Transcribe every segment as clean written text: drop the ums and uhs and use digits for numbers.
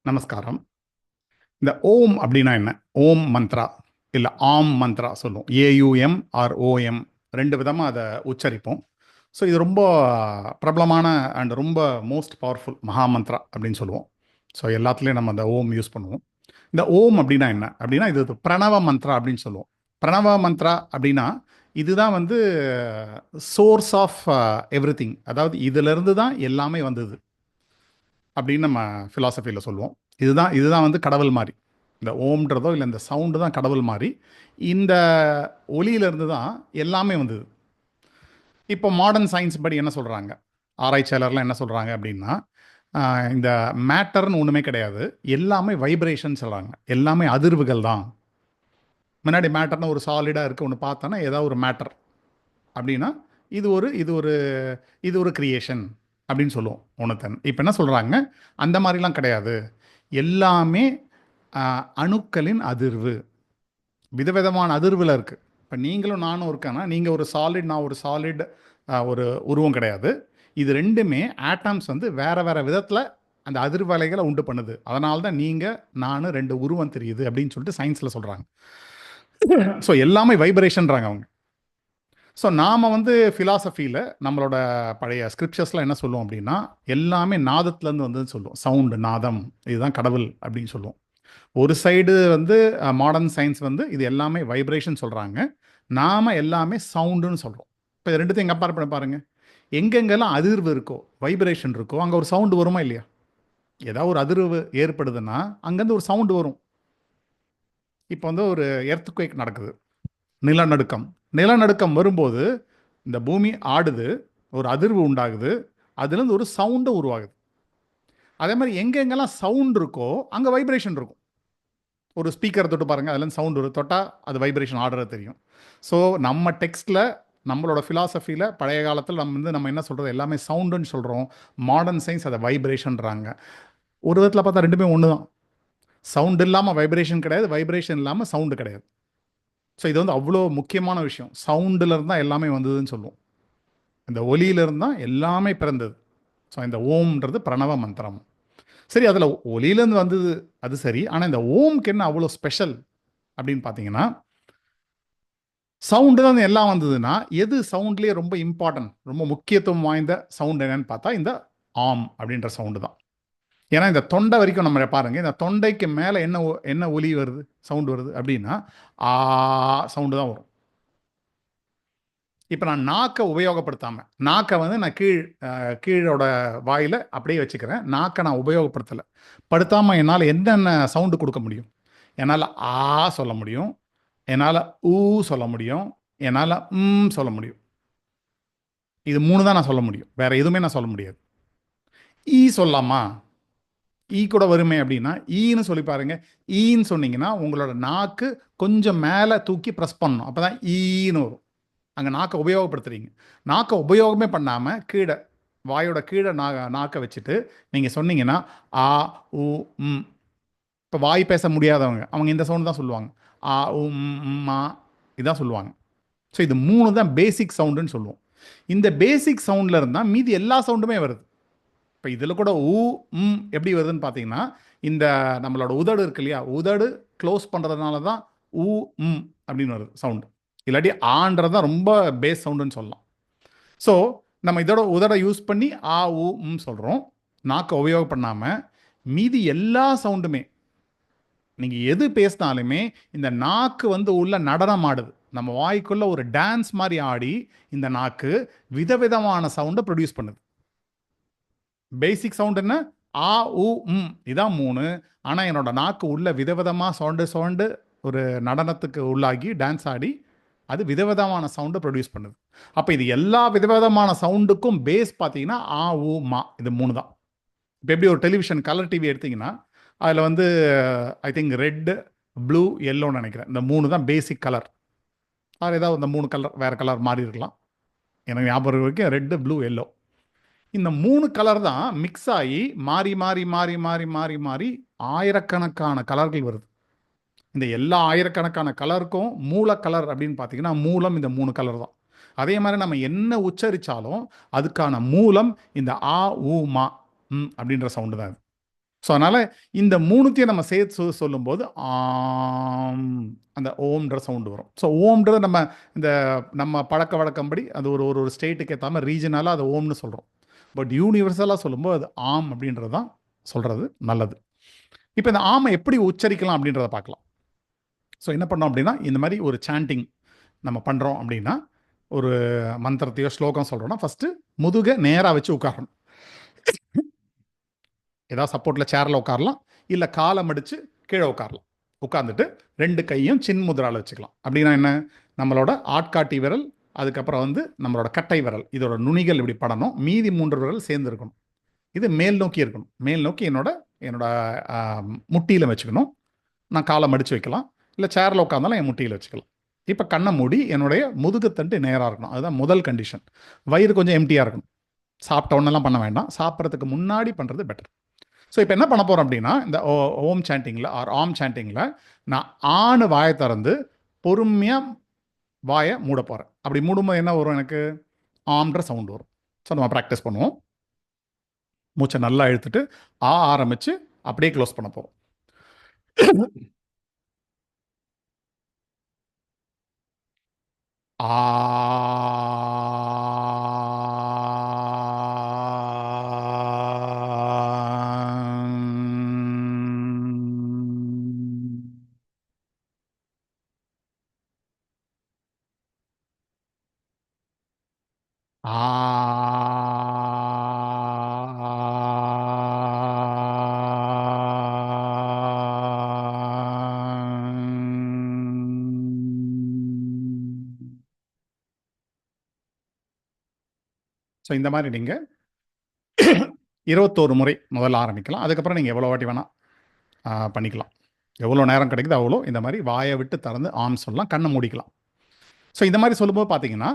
நமஸ்காரம். இந்த ஓம் அப்படின்னா என்ன? ஓம் மந்த்ரா இல்லை ஆம் மந்த்ரா சொல்லுவோம். ஏயுஎம் ஆர் ஓஎம் ரெண்டு விதமாக அதை உச்சரிப்போம். ஸோ இது ரொம்ப பிரபலமான அண்ட் ரொம்ப மோஸ்ட் பவர்ஃபுல் மகா மந்த்ரா அப்படின்னு சொல்லுவோம். ஸோ எல்லாத்துலேயும் நம்ம அந்த ஓம் யூஸ் பண்ணுவோம். இந்த ஓம் அப்படின்னா என்ன அப்படின்னா, இது பிரணவ மந்த்ரா அப்படின்னு சொல்லுவோம். பிரணவ மந்த்ரா அப்படின்னா இதுதான் வந்து சோர்ஸ் ஆஃப் எவ்ரிதிங். அதாவது இதிலிருந்து தான் எல்லாமே வந்தது அப்படின்னு நம்ம ஃபிலாசபியில் சொல்லுவோம். இதுதான் வந்து கடவுள் மாதிரி. இந்த ஓம்ன்றதோ இல்லை இந்த சவுண்டு தான் கடவுள் மாதிரி. இந்த ஒலியிலிருந்து தான் எல்லாமே வந்தது. இப்போ மாடர்ன் சயின்ஸ் படி என்ன சொல்கிறாங்க, ஆராய்ச்சியாளர்லாம் என்ன சொல்கிறாங்க அப்படின்னா, இந்த மேட்டர்னு ஒன்றுமே கிடையாது, எல்லாமே வைப்ரேஷன் சொல்கிறாங்க. எல்லாமே அதிர்வுகள் தான். முன்னாடி மேட்டர்னு ஒரு சாலிடாக இருக்குது ஒன்று பார்த்தோன்னா ஏதாவது ஒரு மேட்டர் அப்படின்னா இது ஒரு இது ஒரு இது ஒரு கிரியேஷன் அப்படின்னு சொல்லுவோம் ஒன்றுத்தன். இப்போ என்ன சொல்கிறாங்க, அந்த மாதிரிலாம் கிடையாது, எல்லாமே அணுக்களின் அதிர்வு, விதவிதமான அதிர்வில் இருக்குது. இப்போ நீங்களும் நானும் இருக்கேன்னா நீங்கள் ஒரு சாலிட், நான் ஒரு சாலிட், ஒரு உருவம் கிடையாது. இது ரெண்டுமே ஆட்டம்ஸ் வந்து வேறு வேறு விதத்தில் அந்த அதிர்வலைகளை உண்டு பண்ணுது. அதனால தான் நீங்கள் நான் ரெண்டு உருவம் தெரியுது அப்படின்னு சொல்லிட்டு சயின்ஸில் சொல்கிறாங்க. ஸோ எல்லாமே வைப்ரேஷன்றாங்க அவங்க. ஸோ நாம் வந்து ஃபிலாசபியில் நம்மளோட பழைய ஸ்கிரிப்சர்ஸ்லாம் என்ன சொல்லுவோம் அப்படின்னா, எல்லாமே நாதத்துலேருந்து வந்ததுன்னு சொல்லுவோம். சவுண்டு, நாதம், இதுதான் கடவுள் அப்படின்னு சொல்லுவோம். ஒரு சைடு வந்து மாடர்ன் சயின்ஸ் வந்து இது எல்லாமே வைப்ரேஷன் சொல்கிறாங்க, நாம் எல்லாமே சவுண்டுன்னு சொல்கிறோம். இப்போ இது ரெண்டுத்தையும் கம்பேர் பண்ண பாருங்கள். எங்கெங்கெல்லாம் அதிர்வு இருக்கோ, வைப்ரேஷன் இருக்கோ, அங்கே ஒரு சவுண்டு வருமா இல்லையா? ஏதாவது ஒரு அதிர்வு ஏற்படுதுன்னா அங்கேருந்து ஒரு சவுண்டு வரும். இப்போ வந்து ஒரு எர்த்குவேக் நடக்குது, நிலநடுக்கம். நிலநடுக்கம் வரும்போது இந்த பூமி ஆடுது, ஒரு அதிர்வு உண்டாகுது, அதுலேருந்து ஒரு சவுண்டு உருவாகுது. அதே மாதிரி எங்கெங்கெல்லாம் சவுண்ட் இருக்கோ அங்கே வைப்ரேஷன் இருக்கும். ஒரு ஸ்பீக்கரை தொட்டு பாருங்கள், அதுலேருந்து சவுண்ட் வரும், தொட்டால் அது வைப்ரேஷன் ஆடுறது தெரியும். ஸோ நம்ம டெக்ஸ்ட்டில், நம்மளோட ஃபிலாசபியில் பழைய காலத்தில் நம்ம என்ன சொல்கிறது, எல்லாமே சவுண்டுன்னு சொல்கிறோம். மாடர்ன் சயின்ஸ் அதை வைப்ரேஷன்றாங்க. ஒரு விதத்தில் பார்த்தா ரெண்டுமே ஒன்று தான். சவுண்ட் இல்லாமல் வைப்ரேஷன் கிடையாது, வைப்ரேஷன் இல்லாமல் சவுண்டு கிடையாது. ஸோ இது வந்து அவ்வளோ முக்கியமான விஷயம். சவுண்டிலிருந்து தான் எல்லாமே வந்ததுன்னு சொல்லுவோம். இந்த ஒலியிலிருந்து தான் எல்லாமே பிறந்தது. ஸோ இந்த ஓம்ன்றது பிரணவ மந்திரம். சரி, அதில் ஒலியிலேருந்து வந்தது அது சரி. ஆனால் இந்த ஓம்க்கு என்ன அவ்வளோ ஸ்பெஷல் அப்படின்னு பார்த்தீங்கன்னா, சவுண்டு தான் எல்லாம் வந்ததுன்னா எது சவுண்ட்லேயே ரொம்ப இம்பார்ட்டன்ட், ரொம்ப முக்கியத்துவம் வாய்ந்த சவுண்ட் என்னன்னு பார்த்தா இந்த ஆம் அப்படின்ற சவுண்டு தான். ஏன்னா இந்த தொண்டை வரைக்கும் நம்ம பாருங்கள், இந்த தொண்டைக்கு மேலே என்ன ஒலி வருது, சவுண்டு வருது அப்படின்னா ஆ சவுண்டு தான் வரும். இப்போ நான் நாக்கை உபயோகப்படுத்தாமல், நாக்கை வந்து நான் கீழோட வாயில் அப்படியே வச்சுக்கிறேன். நாக்கை நான் உபயோகப்படுத்தலை, படுத்தாமல் என்னால் என்னென்ன சவுண்டு கொடுக்க முடியும்? என்னால் ஆ சொல்ல முடியும், என்னால் ஊ சொல்ல முடியும், என்னால் சொல்ல முடியும். இது மூணு தான் நான் சொல்ல முடியும், வேற எதுவுமே நான் சொல்ல முடியாது. ஈ சொல்லலாமா? ஈ கூட வருமே அப்படின்னா ஈன்னு சொல்லி பாருங்க. ஈன்னு சொன்னீங்கன்னா உங்களோட நாக்கு கொஞ்சம் மேலே தூக்கி ப்ரெஸ் பண்ணணும், அப்போ தான் ஈன்னு வரும். அங்கே நாக்கை உபயோகப்படுத்துறீங்க. நாக்கை உபயோகமே பண்ணாமல் கீழே, வாயோட கீழே நாக்கை வச்சுட்டு நீங்கள் சொன்னீங்கன்னா ஆ உ ம். இப்போ வாய் பேச முடியாதவங்க அவங்க இந்த சவுண்டு தான் சொல்லுவாங்க. ஆ உ மா இதான் சொல்லுவாங்க. ஸோ இது மூணு தான் பேசிக் சவுண்டுன்னு சொல்லுவோம். இந்த பேசிக் சவுண்டில் இருந்தால் மீதி எல்லா சவுண்டுமே வருது. இப்போ இதில் கூட ஊ எப்படி வருதுன்னு பார்த்தீங்கன்னா, இந்த நம்மளோட உதடு இருக்கு இல்லையா, உதடு க்ளோஸ் பண்ணுறதுனால தான் ஊ அப்படின்னு வருது சவுண்டு. இல்லாட்டி ஆன்றது தான் ரொம்ப பேஸ் சவுண்டுன்னு சொல்லலாம். ஸோ நம்ம இதோட உதட யூஸ் பண்ணி ஆ ஊ சொல்கிறோம், நாக்கை உபயோகம் பண்ணாமல். மீதி எல்லா சவுண்டுமே நீங்கள் எது பேசினாலுமே இந்த நாக்கு வந்து உள்ள நடனம் ஆடுது. நம்ம வாய்க்குள்ள ஒரு டான்ஸ் மாதிரி ஆடி இந்த நாக்கு விதவிதமான சவுண்டை ப்ரொடியூஸ் பண்ணுது. பேசிக் சவுண்ட் என்ன? ஆ உ இதான் மூணு. ஆனால் என்னோட நாக்கு உள்ள விதவிதமாக சவுண்டு ஒரு நடனத்துக்கு உள்ளாகி டான்ஸ் ஆடி அது விதவிதமான சவுண்டை ப்ரொடியூஸ் பண்ணுது. அப்போ இது எல்லா விதவிதமான சவுண்டுக்கும் பேஸ் பார்த்தீங்கன்னா ஆ உ மா, இது மூணு தான். இப்போ எப்படி ஒரு டெலிவிஷன் கலர் டிவி எடுத்தீங்கன்னா அதில் வந்து ஐ திங்க் ரெட்டு, ப்ளூ, எல்லோன்னு நினைக்கிறேன், இந்த மூணு தான் பேசிக் கலர். அது ஏதாவது இந்த மூணு கலர் வேறு கலர் மாறி இருக்கலாம், எனக்கு ஞாபகம் வரைக்கும் ரெட்டு, ப்ளூ, எல்லோ. இந்த மூணு கலர் தான் மிக்ஸ் ஆகி மாறி மாறி மாறி மாறி மாறி மாறி ஆயிரக்கணக்கான கலர்கள் வருது. இந்த எல்லா ஆயிரக்கணக்கான கலருக்கும் மூல கலர் அப்படின்னு பார்த்தீங்கன்னா மூலம் இந்த மூணு கலர் தான். அதே மாதிரி நம்ம என்ன உச்சரித்தாலும் அதுக்கான மூலம் இந்த ஆ உ மா அப்படின்ற சவுண்டு தான் இது. ஸோ அதனால் இந்த மூணுத்தையும் நம்ம சேர்த்து சொல்லும்போது ஆம், அந்த ஓம்ன்ற சவுண்டு வரும். ஸோ ஓம்ன்றது இந்த நம்ம பழக்க வழக்கம்படி அது ஒரு ஒரு ஒரு ஸ்டேட்டுக்கு ஏற்ற மாதிரி ரீஜனலாக அது ஓம்னு சொல்கிறோம். பட் யூனிவர்சலாக சொல்லும்போது அது ஆம் அப்படின்றது தான் சொல்கிறது நல்லது. இப்போ இந்த ஆமை எப்படி உச்சரிக்கலாம் அப்படின்றத பார்க்கலாம். ஸோ என்ன பண்ணோம் அப்படின்னா, இந்த மாதிரி ஒரு சாண்டிங் நம்ம பண்ணுறோம் அப்படின்னா, ஒரு மந்திரத்தையோ ஸ்லோகம் சொல்கிறோன்னா ஃபஸ்ட்டு முதுகை நேராக வச்சு உட்காரணும். ஏதாவது சப்போர்ட்டில் சேரில் உட்காரலாம், இல்லை காலை மடித்து கீழே உட்காரலாம். உட்காந்துட்டு 2 கையும் சின் முதிரால வச்சுக்கலாம். அப்படின்னா என்ன, நம்மளோட ஆட்காட்டி விரல், அதுக்கப்புறம் நம்மளோட கட்டை விரல், இதோட நுனிகள் இப்படி படணும். மீதி 3 விரல் சேர்ந்து இருக்கணும். இது மேல் நோக்கி இருக்கணும். மேல் நோக்கி என்னோட முட்டியில் வச்சுக்கணும். நான் காலை மடித்து வைக்கலாம், இல்லை சேரில் உட்காந்தாலும் என் முட்டியில் வச்சுக்கலாம். இப்போ கண்ணை மூடி என்னுடைய முதுகுத்தண்டு நேராக இருக்கணும். அதுதான் முதல் கண்டிஷன். வயிறு கொஞ்சம் எம்டியாக இருக்கணும். சாப்பிட்ட ஒன்றெல்லாம் பண்ண வேண்டாம், சாப்பிட்றதுக்கு முன்னாடி பண்ணுறது பெட்டர். ஸோ இப்போ என்ன பண்ண போகிறோம் அப்படின்னா, இந்த ஓம் சாண்டிங்கில் ஆர் ஆம் சாண்டிங்கில் நான் ஆணு வாயை திறந்து பொறுமையாக வாயை மூட போகிறேன். அப்படி மூடும்போது என்ன வரும், எனக்கு ஆம்ன்ற சவுண்ட் வரும். ஸோ நம்ம ப்ராக்டிஸ் பண்ணுவோம். மூச்சை நல்லா இழுத்துட்டு ஆரம்பித்து அப்படியே க்ளோஸ் பண்ண போகிறோம். ஆ. ஸோ இந்த மாதிரி நீங்கள் 21 முறை முதல்ல ஆரம்பிக்கலாம். அதுக்கப்புறம் நீங்கள் எவ்வளோ வாட்டி வேணால் பண்ணிக்கலாம். எவ்வளோ நேரம் கிடைக்குது அவ்வளோ இந்த மாதிரி வாயை விட்டு திறந்து ஆம் சொல்லலாம், கண்ணை மூடிக்கலாம். ஸோ இந்த மாதிரி சொல்லும்போது பார்த்தீங்கன்னா,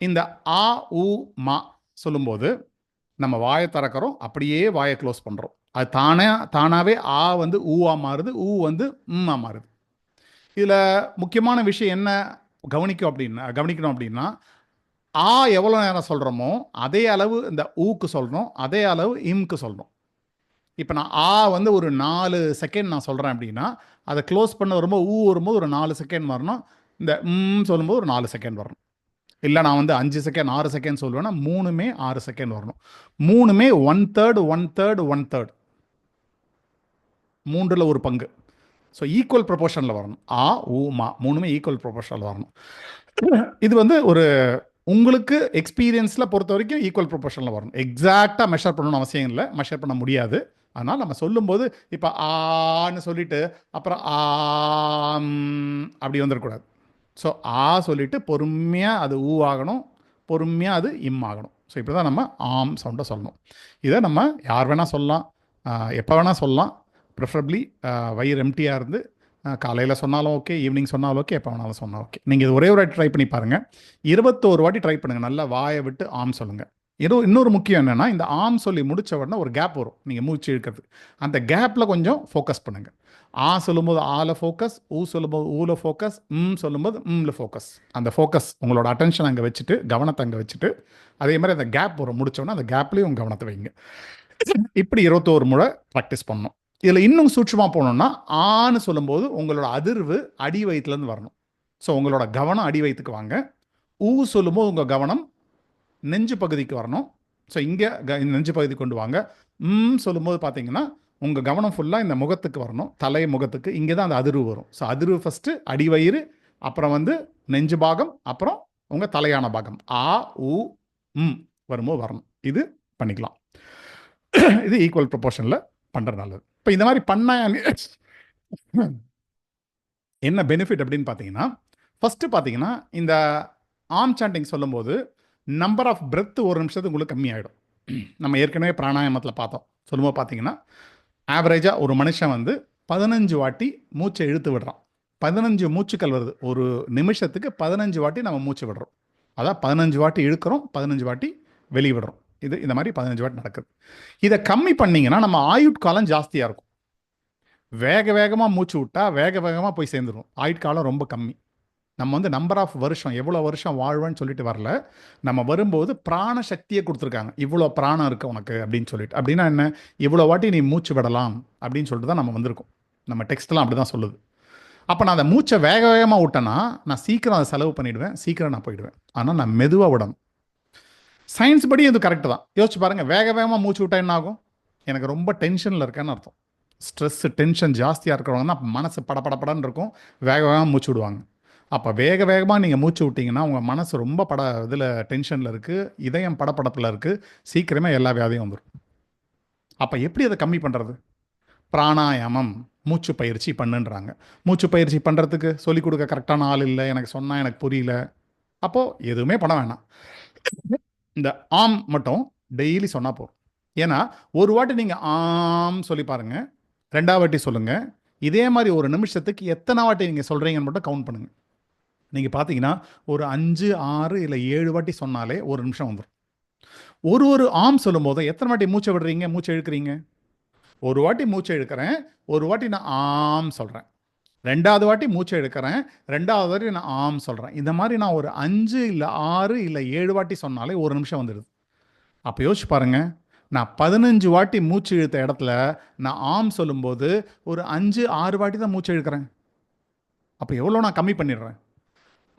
இந்த ஆ உ மா சொல்லும்போது நம்ம வாயை திறக்கிறோம், அப்படியே வாயை க்ளோஸ் பண்ணுறோம். அது தானாகவே ஆ ஊவா மாறுது, ஊ ம்மா மாறுது. இதில் முக்கியமான விஷயம் என்ன கவனிக்கணும் அப்படின்னா, ஆ எவ்வளோ நேரம் சொல்கிறோமோ அதே அளவு இந்த ஊக்கு சொல்லணும், அதே அளவு இம்க்கு சொல்லணும். இப்போ நான் ஆ ஒரு 4 செகண்ட் நான் சொல்கிறேன் அப்படின்னா, அதை க்ளோஸ் பண்ண வரும்போது வரும்போது ஒரு 4 செகண்ட் வரணும். இந்த சொல்லும்போது ஒரு 4 செகண்ட் வரணும். இல்லை நான் 5 செகண்ட் 6 செகண்ட் சொல்லுவேன்னா 3மே 6 செகண்ட் வரணும். 3மே 1/3 1/3 1/3, மூன்றில் ஒரு பங்கு. ஸோ ஈக்குவல் ப்ரொபோர்ஷனில் வரணும். ஆ ஊ மா 3மே ஈக்குவல் ப்ரொபோர்ஷனில் வரணும். இது ஒரு உங்களுக்கு எக்ஸ்பீரியன்ஸில் பொறுத்த வரைக்கும் ஈக்குவல் ப்ரொபோர்ஷனில் வரணும். எக்ஸாக்டாக மெஷர் பண்ணணும்னு அவசியம் இல்லை, மெஷர் பண்ண முடியாது. அதனால் நம்ம சொல்லும்போது இப்போ ஆன்னு சொல்லிட்டு அப்புறம் அப்படி வந்துடக்கூடாது. ஸோ ஆ சொல்லிட்டு பொறுமையாக அது ஊ ஆகணும், பொறுமையாக அது இம் ஆகணும். ஸோ இப்படி தான் நம்ம ஆம் சவுண்டை சொல்லணும். இதை நம்ம யார் வேணால் சொல்லலாம், எப்போ வேணால் சொல்லலாம். ப்ரிஃபரபிளி வயிறு எம்டியாக இருந்து காலையில் சொன்னாலும் ஓகே, ஈவினிங் சொன்னாலும் ஓகே, எப்போ வேணாலும் சொன்னால் ஓகே. நீங்கள் இது ஒரே ஒரு வாட்டி ட்ரை பண்ணி பாருங்கள். 21 வாட்டி ட்ரை பண்ணுங்கள். நல்லா வாயை விட்டு ஆம் சொல்லுங்கள். இன்னொரு முக்கியம் என்னென்னா, இந்த ஆம் சொல்லி முடித்த உடனே ஒரு கேப் வரும், நீங்கள் மூச்சு இழுக்கிறது. அந்த கேப்பில் கொஞ்சம் ஃபோக்கஸ் பண்ணுங்கள். ஆ சொல்லும்போது ஆல ஃபோக்கஸ், ஊ சொல்லும்போது ஊல ஃபோக்கஸ், சொல்லும்போது ம்ல ஃபோக்கஸ். அந்த ஃபோக்கஸ் உங்களோட அட்டென்ஷன் அங்கே வச்சுட்டு, கவனத்தை அங்கே வச்சுட்டு, அதே மாதிரி அந்த கேப் வரும், முடித்தோடனே அந்த கேப்லேயும் உங்கள் கவனத்தை வைங்க. இப்படி 21 முறை ப்ராக்டிஸ் பண்ணணும். இதில் இன்னும் சூட்சமாக போகணுன்னா, ஆன்னு சொல்லும்போது உங்களோட அதிர்வு அடி வயிற்றுலேருந்து வரணும். ஸோ உங்களோட கவனம் அடி வயிற்றுக்கு வாங்க. ஊ சொல்லும்போது உங்கள் கவனம் நெஞ்சு பகுதிக்கு வரணும். ஸோ இங்கே நெஞ்சு பகுதி கொண்டு வாங்க. சொல்லும்போது பார்த்தீங்கன்னா உங்கள் கவனம் ஃபுல்லாக இந்த முகத்துக்கு வரணும், தலை முகத்துக்கு. இங்கே தான் அந்த அதிர்வு வரும். ஸோ அதிர்வு ஃபஸ்ட்டு அடிவயிறு, அப்புறம் நெஞ்சு பாகம், அப்புறம் உங்கள் தலையான பாகம். ஆ ஊ வரும்போது வரணும். இது பண்ணிக்கலாம். இது ஈக்குவல் ப்ரொபோர்ஷனில் பண்ணுறது நல்லது. இப்போ இந்த மாதிரி பண்ண என்ன பெனிஃபிட் அப்படின்னு பார்த்தீங்கன்னா, ஃபஸ்ட்டு பார்த்தீங்கன்னா இந்த ஆர்ம் சாண்டிங் சொல்லும்போது நம்பர் ஆஃப் பிரெத் ஒரு நிமிஷத்துக்கு உங்களுக்கு கம்மியாயிடும். நம்ம ஏற்கனவே பிராணாயாமத்தில் பார்த்தோம். சொல்லும்போது பார்த்தீங்கன்னா, ஆவரேஜாக ஒரு மனுஷன் 15 வாட்டி மூச்சை இழுத்து விடுறான். 15 மூச்சுக்கள் வருது. ஒரு நிமிஷத்துக்கு 15 வாட்டி நம்ம மூச்சு விடுறோம். அதான் 15 வாட்டி இழுக்கிறோம், 15 வாட்டி வெளியே விடுறோம். இந்த மாதிரி 15 வாட்டி நடக்குது. இதை கம்மி பண்ணிங்கன்னா நம்ம ஆயுட்காலம் ஜாஸ்தியாக இருக்கும். வேக வேகமாக மூச்சு விட்டால் வேக வேகமாக போய் சேர்ந்துடும். ஆயுட்காலம் ரொம்ப கம்மி. நம்ம வந்து நம்பர் ஆஃப் வருஷம், எவ்வளோ வருஷம் வாழ்வேன்னு சொல்லிட்டு வரல. நம்ம வரும்போது பிராண சக்தியை கொடுத்துருக்காங்க. இவ்வளோ பிராணம் இருக்கு உனக்கு அப்படின்னு சொல்லிட்டு. அப்படின்னா என்ன? இவ்வளோ வாட்டி நீ மூச்சு விடலாம் அப்படின்னு சொல்லிட்டு தான் நம்ம வந்திருக்கோம். நம்ம டெக்ஸ்ட்லாம் அப்படி தான் சொல்லுது. அப்போ நான் அந்த மூச்சை வேக வேகமாக விட்டேன்னா நான் சீக்கிரம் அதை செலவு பண்ணிவிடுவேன், சீக்கிரம் நான் போயிடுவேன். ஆனால் நான் மெதுவாக விடணும். சயின்ஸ் படி இது கரெக்டு தான். யோசிச்சு பாருங்கள், வேக வேகமாக மூச்சு விட்டா என்ன ஆகும்? எனக்கு ரொம்ப டென்ஷனில் இருக்கேன்னு அர்த்தம். ஸ்ட்ரெஸ்ஸு, டென்ஷன் ஜாஸ்தியாக இருக்கிறவங்க தான் மனசு படபடன்னு இருக்கும், வேக வேகமாக மூச்சு விடுவாங்க. அப்போ வேக வேகமாக நீங்கள் மூச்சு விட்டிங்கன்னா உங்கள் மனசு ரொம்ப இதில் டென்ஷனில் இருக்குது, இதயம் படப்படப்பில் இருக்குது, சீக்கிரமே எல்லா வியாதியும் வந்துடும். அப்போ எப்படி அதை கம்மி பண்ணுறது? பிராணாயாமம், மூச்சு பயிற்சி பண்ணுன்றாங்க. மூச்சு பயிற்சி பண்ணுறதுக்கு சொல்லிக் கொடுக்க கரெக்டான ஆள் இல்லை, எனக்கு சொன்னால் எனக்கு புரியல. அப்போது எதுவுமே பண்ண வேணாம். இந்த ஆம் மட்டும் டெய்லி சொன்னால் போதும். ஏன்னா ஒரு வாட்டி நீங்கள் ஆம் சொல்லி பாருங்கள், ரெண்டாவது வாட்டி சொல்லுங்கள். இதே மாதிரி ஒரு நிமிஷத்துக்கு எத்தனை வாட்டி நீங்கள் சொல்கிறீங்கன்னு மட்டும் கவுண்ட் பண்ணுங்கள். நீங்கள் பார்த்தீங்கன்னா ஒரு 5, 6 இல்லை 7 வாட்டி சொன்னாலே ஒரு நிமிஷம் வந்துடும். ஒரு ஆம் சொல்லும் போது எத்தனை வாட்டி மூச்சை விடுறீங்க, மூச்சை இழுக்கிறீங்க? ஒரு வாட்டி மூச்சை இழுக்கிறேன், ஒரு வாட்டி நான் ஆம் சொல்கிறேன், ரெண்டாவது வாட்டி மூச்சை எடுக்கிறேன், ரெண்டாவது வாட்டி நான் ஆம் சொல்கிறேன். இந்த மாதிரி நான் ஒரு 5 இல்லை 6 இல்லை 7 வாட்டி சொன்னாலே ஒரு நிமிஷம் வந்துடுது. அப்போ யோசிச்சு பாருங்கள், நான் 15 வாட்டி மூச்சு இழுத்த இடத்துல நான் ஆம் சொல்லும்போது ஒரு 5, 6 வாட்டி தான் மூச்சு இழுக்கிறேன். அப்போ எவ்வளோ நான் கம்மி பண்ணிடுறேன்.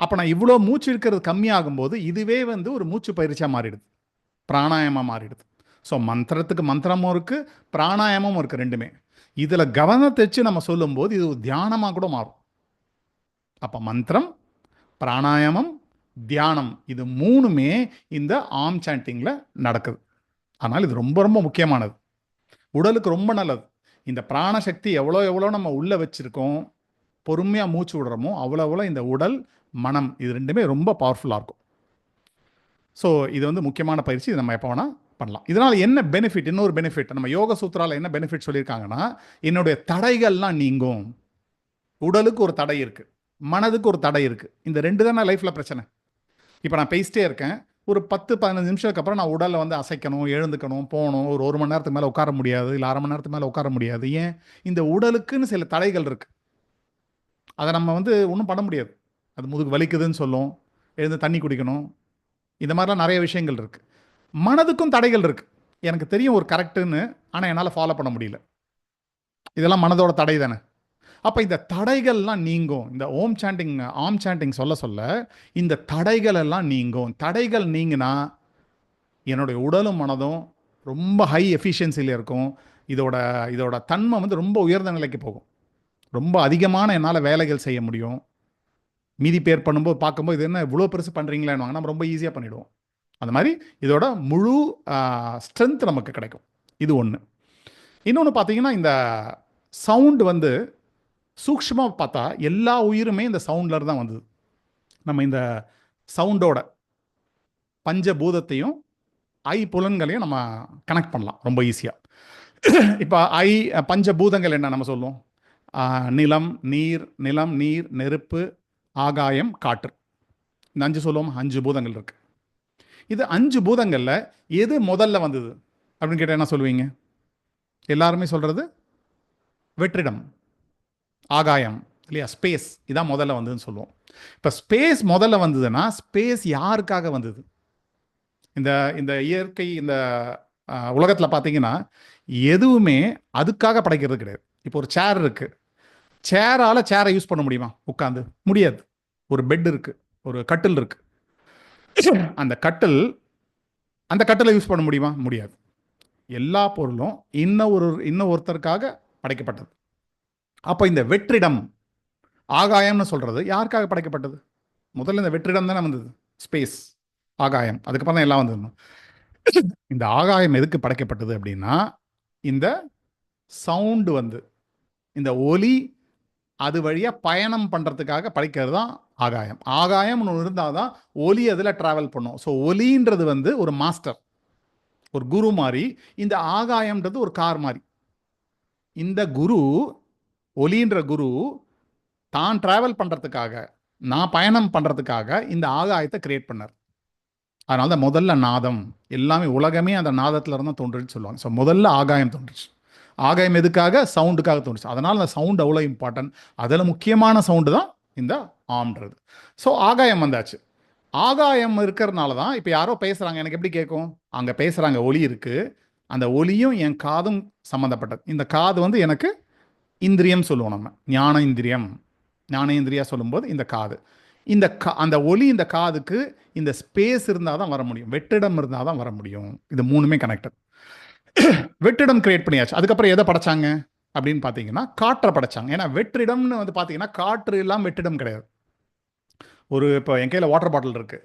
அப்போ நான் இவ்வளோ மூச்சு இழுக்கிறது கம்மியாகும்போது இதுவே வந்து ஒரு மூச்சு பயிற்சியாக மாறிடுது, பிராணாயாமமாக மாறிடுது. ஸோ மந்திரத்துக்கு மந்திரமும் இருக்குது, பிராணாயாமமும் இருக்குது, ரெண்டுமே. இதில் கவனத்தை வச்சு நம்ம சொல்லும்போது இது தியானமாக கூட மாறும். அப்போ மந்திரம், பிராணாயாமம், தியானம், இது மூணுமே இந்த ஆம் சாண்டிங்கில் நடக்குது. அதனால் இது ரொம்ப ரொம்ப முக்கியமானது, உடலுக்கு ரொம்ப நல்லது. இந்த பிராணசக்தி எவ்வளோ எவ்வளோ நம்ம உள்ளே வச்சுருக்கோம், பொறுமையாக மூச்சு விடுறோமோ அவ்வளோ எவ்வளோ இந்த உடல், மனம், இது ரெண்டுமே ரொம்ப பவர்ஃபுல்லாக இருக்கும். ஸோ இது வந்து முக்கியமான பயிற்சி. இது நம்ம எப்போ வேணால் பண்ணலாம். இதனால் என்ன பெனிஃபிட்? இன்னொரு பெனிஃபிட் நம்ம யோக சூத்திராவில் என்ன பெனிஃபிட் சொல்லியிருக்காங்கன்னா, என்னுடைய தடைகள்லாம் நீங்கும். உடலுக்கு ஒரு தடை இருக்குது, மனதுக்கு ஒரு தடை இருக்குது. இந்த ரெண்டு தான் லைஃப்பில் பிரச்சனை. இப்போ நான் பேசிட்டே இருக்கேன், ஒரு 10-15 நிமிஷத்துக்கு அப்புறம் நான் உடலை வந்து அசைக்கணும், எழுந்துக்கணும், போகணும். ஒரு மணி நேரத்துக்கு மேலே உட்கார முடியாது, இல்லை அரை மணி நேரத்துக்கு மேலே உட்கார முடியாது. ஏன்? இந்த உடலுக்குன்னு சில தடைகள் இருக்குது. அதை நம்ம வந்து ஒன்றும் பண்ண முடியாது. அது முதுகு வலிக்குதுன்னு சொல்லும், எழுந்து தண்ணி குடிக்கணும், இந்த மாதிரிலாம் நிறைய விஷயங்கள் இருக்குது. மனதுக்கும் தடைகள் இருக்குது. எனக்கு தெரியும் ஒரு கரெக்டுன்னு, ஆனால் என்னால் ஃபாலோ பண்ண முடியல. இதெல்லாம் மனதோட தடை தானே. அப்போ இந்த தடைகள்லாம் நீங்கும். இந்த ஓம் சாண்டிங், ஆம் சாண்டிங் சொல்ல சொல்ல இந்த தடைகள் எல்லாம் நீங்கும். தடைகள் நீங்கினா என்னுடைய உடலும் மனதும் ரொம்ப ஹை எஃபிஷியன்சியில் இருக்கும். இதோட தன்மை வந்து ரொம்ப உயர்ந்த நிலைக்கு போகும். ரொம்ப அதிகமான என்னால் வேலைகள் செய்ய முடியும். மீதி பேர் பண்ணும்போது பார்க்கும்போது இது என்ன இவ்வளோ பெருசு பண்ணுறீங்களேன்னு நம்ம ரொம்ப ஈஸியாக பண்ணிவிடுவோம். அந்த மாதிரி இதோட முழு ஸ்ட்ரென்த் நமக்கு கிடைக்கும். இது ஒன்று. இன்னொன்று பார்த்தீங்கன்னா, இந்த சவுண்டு வந்து சூக்ஷ்மமாக பார்த்தா எல்லா உயிருமே இந்த சவுண்டில் தான் வந்தது. நம்ம இந்த சவுண்டோட பஞ்சபூதத்தையும் புலன்களையும் நம்ம கனெக்ட் பண்ணலாம் ரொம்ப ஈஸியாக. இப்போ பஞ்சபூதங்கள் என்ன நம்ம சொல்லுவோம்? நிலம், நீர், நெருப்பு, ஆகாயம், காற்று. இந்த 5 சொல்லுவோம். 5 பூதங்கள் இருக்கு. இது 5 பூதங்களில் எது முதல்ல வந்தது அப்படின்னு கேட்டால் என்ன சொல்லுவீங்க? எல்லாருமே சொல்றது வெற்றிடம், ஆகாயம் இல்லையா? ஸ்பேஸ் இதான் முதல்ல வந்ததுன்னு சொல்லுவோம். இப்போ ஸ்பேஸ் முதல்ல வந்ததுன்னா ஸ்பேஸ் யாருக்காக வந்தது? இந்த இயற்கை, இந்த உலகத்தில் பார்த்தீங்கன்னா எதுவுமே அதுக்காக படைக்கிறது கிடையாது. இப்போ ஒரு சேர் இருக்கு, சேரால் சேரை யூஸ் பண்ண முடியுமா? உட்காந்து முடியாது. ஒரு பெட் இருக்கு, ஒரு கட்டில் இருக்கு, அந்த கட்டிலை யூஸ் பண்ண முடியுமா? முடியாது. எல்லா பொருளும் இன்னொருத்தருக்காக படைக்கப்பட்டது. அப்போ இந்த வெற்றிடம், ஆகாயம்னு சொல்றது யாருக்காக படைக்கப்பட்டது? முதல்ல இந்த வெற்றிடம் தானே வந்தது, ஸ்பேஸ், ஆகாயம். அதுக்கப்புறம் தான் எல்லாம் வந்தது. இந்த ஆகாயம் எதுக்கு படைக்கப்பட்டது அப்படின்னா, இந்த சவுண்டு வந்து இந்த ஒலி அது வழியாக பயணம் பண்ணுறதுக்காக படைக்கிறது தான் ஆகாயம். ஆகாயம்னு ஒன்று இருந்தால் தான் ஒலி அதில் ட்ராவல் பண்ணும். ஸோ ஒலின்றது வந்து ஒரு மாஸ்டர், ஒரு குரு மாதிரி. இந்த ஆகாயம்ன்றது ஒரு கார் மாதிரி. இந்த குரு, ஒலின்ற குரு தான் ட்ராவல் பண்ணுறதுக்காக, நான் பயணம் பண்ணுறதுக்காக இந்த ஆகாயத்தை கிரியேட் பண்ணார். அதனால தான் முதல்ல நாதம், எல்லாமே உலகமே அந்த நாதத்தில் இருந்தால் தோன்றுச்சு சொல்லுவாங்க. ஸோ முதல்ல ஆகாயம் தோன்றுச்சு. ஆகாயம் எதுக்காக? சவுண்டுக்காக தோன்றுச்சு. அதனால் அந்த சவுண்ட் அவ்வளோ இம்பார்ட்டன்ட். அதில் முக்கியமான சவுண்டு தான் இந்த ஆம்ன்றது. ஸோ ஆகாயம் வந்தாச்சு. ஆகாயம் இருக்கிறதுனால தான் இப்போ யாரோ பேசுகிறாங்க, எனக்கு எப்படி கேட்கும்? அங்கே பேசுகிறாங்க, ஒலி இருக்குது, அந்த ஒலியும் என் காதும் சம்மந்தப்பட்டது. இந்த காது வந்து எனக்கு இந்திரியம் சொல்லுவோம் நம்ம, ஞானேந்திரியம். ஞானேந்திரியா சொல்லும்போது இந்த காது, இந்த அந்த ஒலி இந்த காதுக்கு இந்த ஸ்பேஸ் இருந்தால் தான் வர முடியும், வெற்றிடம் இருந்தால் தான் வர முடியும். இது மூணுமே கனெக்டட். வெற்றிடம் கிரியேட் பண்ணியாச்சு. அதுக்கப்புறம் எதை படைச்சாங்க அப்படின்னு பார்த்தீங்கன்னா காற்றை படைச்சாங்க. ஏன்னா வெற்றிடம்னு வந்து பார்த்தீங்கன்னா காற்று இல்லாமல் வெற்றிடம் கிடையாது. ஒரு இப்போ என் கையில் வாட்டர் பாட்டில் இருக்குது.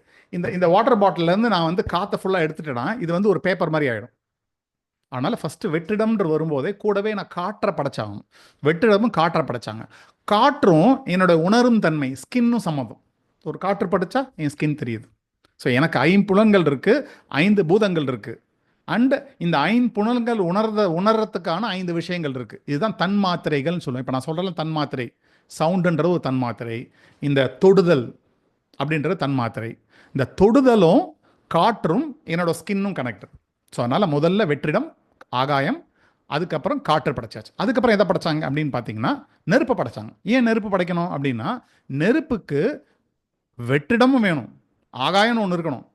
இந்த வாட்டர் பாட்டிலேருந்து நான் வந்து காற்றை ஃபுல்லாக எடுத்துட்டேன்னா இது வந்து ஒரு பேப்பர் மாதிரி ஆகிடும். அதனால் ஃபஸ்ட்டு வெற்றிடம்ன்ற வரும்போதே கூடவே நான் காற்றை படைச்சாங்க. வெற்றிடமும் காற்றை படைச்சாங்க. காற்றும் என்னோட உணரும் தன்மை, ஸ்கின்னும் சம்மந்தம். ஒரு காற்று படைச்சா என் ஸ்கின் தெரியுது. ஸோ எனக்கு 5 புலன்கள் இருக்குது, 5 பூதங்கள் இருக்குது. அண்ட் இந்த 5 புலன்கள் உணர்றதுக்கான 5 விஷயங்கள் இருக்குது. இதுதான் தன்மாத்திரைகள்னு சொல்லுவேன். இப்போ நான் சொல்கிறேன் தன்மாத்திரை, சவுண்டுன்றது ஒரு தன்மாத்திரை, இந்த தொடுதல் அப்படின்றது தன்மாத்திரை. இந்த தொடுதலும் காற்றும் என்னோட ஸ்கின்னும் கனெக்டட். ஸோ அதனால் முதல்ல வெற்றிடம், ஆகாயம், அதுக்கப்புறம் காற்று படைச்சாச்சு. அதுக்கப்புறம் எதை படைச்சாங்க அப்படின்னு பார்த்தீங்கன்னா நெருப்பை படைச்சாங்க. ஏன் நெருப்பு படைக்கணும் அப்படின்னா நெருப்புக்கு வெற்றிடமும் வேணும், ஆகாயம்னு ஒன்று இருக்கணும்,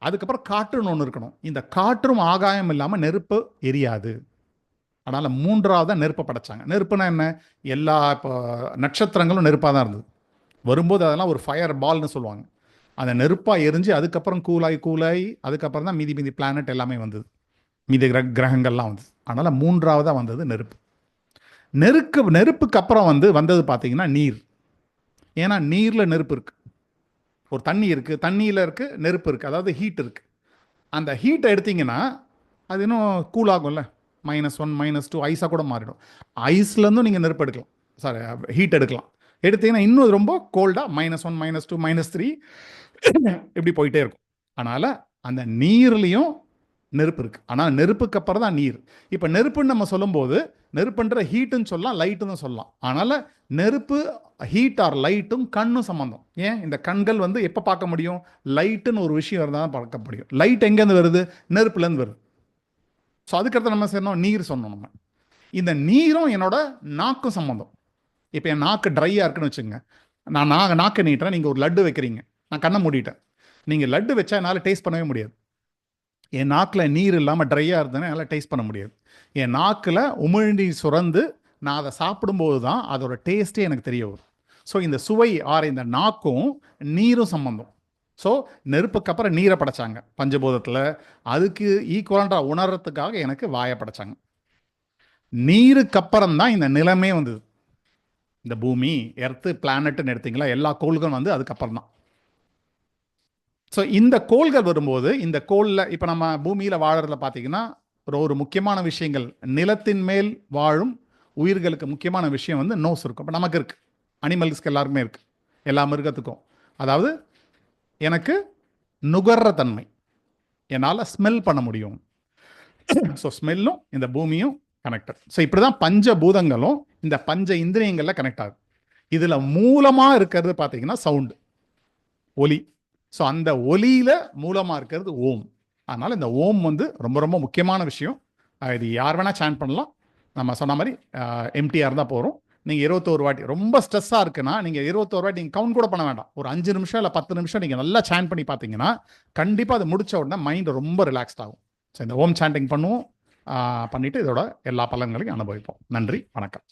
அதுக்கப்புறம் காற்றுன்னு ஒன்று இருக்கணும். இந்த காற்றும் ஆகாயம் இல்லாமல் நெருப்பு எரியாது. அதனால் மூன்றாவதாக நெருப்பை படைச்சாங்க. நெருப்புனா என்ன? எல்லா இப்போ நட்சத்திரங்களும் நெருப்பாக தான் இருந்தது. வரும்போது அதெல்லாம் ஒரு ஃபயர் பால்னு சொல்லுவாங்க. அந்த நெருப்பாக எரிஞ்சு அதுக்கப்புறம் கூலாகி அதுக்கப்புறம் தான் மீதி பிளானட் எல்லாமே வந்தது, மீதி கிரகங்கள்லாம் வந்தது. அதனால் மூன்றாவதாக வந்தது நெருப்பு. நெருப்புக்கு அப்புறம் வந்தது பார்த்தீங்கன்னா நீர். ஏன்னா நீரில் நெருப்பு இருக்குது. ஒரு தண்ணி இருக்குது, தண்ணியில் இருக்குது நெருப்பு இருக்குது, அதாவது ஹீட் இருக்குது. அந்த ஹீட்டை எடுத்திங்கன்னா அது இன்னும் கூல் ஆகும்ல, -1 -2 ஐஸாக கூட மாறிடும். ஐஸ்லேருந்தும் நீங்கள் நெருப்பு எடுக்கலாம், சாரி ஹீட் எடுக்கலாம். எடுத்தீங்கன்னா இன்னும் ரொம்ப கோல்டாக -1 -2 -3 இப்படி போயிட்டே இருக்கும். அதனால் அந்த நீர்லேயும் நெருப்பு இருக்குது. ஆனால் நெருப்புக்கு அப்புறம் தான் நீர். இப்போ நெருப்புன்னு நம்ம சொல்லும்போது நெருப்புன்ற ஹீட்டுன்னு சொல்லலாம், லைட்டுன்னு சொல்லலாம். அதனால் நெருப்பு, ஹீட் ஆர் லைட்டும் கண்ணும் சம்மந்தம். ஏன் இந்த கண்கள் எப்போ பார்க்க முடியும்? லைட்டுன்னு ஒரு விஷயம் இருந்தால் தான் பார்க்க முடியும். லைட் எங்கேருந்து வருது? நெருப்புலேருந்து வருது. ஸோ அதுக்கடுத்து நம்ம சொன்னோம் நீர் சொன்னோம். நம்ம இந்த நீரும் என்னோட நாக்கும் சம்மந்தம். இப்போ என் நாக்கு ட்ரையாக இருக்குன்னு வச்சுங்க, நான் நாக்கை நீட்டுறேன், நீங்கள் ஒரு லட்டு வைக்கிறீங்க, நான் கண்ணை மூடிட்டேன். நீங்கள் லட்டு வச்சா என்னால் டேஸ்ட் பண்ணவே முடியாது. என் நாக்கில் நீர் இல்லாமல் ட்ரையாக இருந்ததுன்னா என்னால் டேஸ்ட் பண்ண முடியாது. என் நாக்கில் உமிழ்நீர் சுரந்து நான் அதை சாப்பிடும்போது தான் அதோட டேஸ்ட்டே எனக்கு தெரிய வரும். ஸோ இந்த சுவை இந்த நாக்கும் நீரும் சம்பந்தம். ஸோ நெருப்புக்கு அப்புறம் நீரை படைச்சாங்க பஞ்சபூதத்தில். அதுக்கு ஈக்குவலண்டாக உணர்றதுக்காக எனக்கு வாயை படைச்சாங்க. நீருக்கு அப்புறம் தான் இந்த நிலமே வந்தது. இந்த பூமி, எர்த்து, பிளானட்னு எடுத்தீங்களா, எல்லா கோள்களும் அதுக்கப்புறம் தான். ஸோ இந்த கோள்கள் வரும்போது, இந்த கோளில் இப்போ நம்ம பூமியில் வாழறதுல பார்த்தீங்கன்னா ஒரு முக்கியமான விஷயங்கள், நிலத்தின் மேல் வாழும் உயிர்களுக்கு முக்கியமான விஷயம் நோஸ் இருக்கும். இப்போ நமக்கு இருக்குது, அனிமல்ஸ்க்கு எல்லாருக்குமே இருக்குது, எல்லா மிருகத்துக்கும். அதாவது எனக்கு நுகர்ற தன்மை, என்னால் ஸ்மெல் பண்ண முடியும். ஸோ ஸ்மெல்லும் இந்த பூமியும் கனெக்டட். ஸோ இப்படி தான் பஞ்சபூதங்களும் இந்த பஞ்ச இந்திரியங்களில் கனெக்ட் ஆகுது. இதில் மூலமாக இருக்கிறது பார்த்தீங்கன்னா சவுண்டு, ஒலி. ஸோ அந்த ஒலியில் மூலமாக இருக்கிறது ஓம். அதனால் இந்த ஓம் ரொம்ப ரொம்ப முக்கியமான விஷயம். இது யார் வேணால் சேன் பண்ணலாம். நம்ம சொன்ன மாதிரி எம்டிஆர் தான் போகிறோம். நீங்கள் 21 வாட்டி ரொம்ப ஸ்ட்ரெஸ்ஸாக இருக்குன்னா நீங்கள் 21 வாட்டி நீங்கள் கவுண்ட் கூட பண்ண வேண்டாம். ஒரு 5 நிமிஷம் இல்லை 10 நிமிஷம் நீங்கள் நல்லா சேன் பண்ணி பார்த்தீங்கன்னா கண்டிப்பாக அது முடித்த உடனே மைண்ட் ரொம்ப ரிலாக்ஸ்ட் ஆகும். ஸோ இந்த ஓம் சாண்டிங் பண்ணுவோம், பண்ணிவிட்டு இதோட எல்லா பலன்களையும் அனுபவிப்போம். நன்றி, வணக்கம்.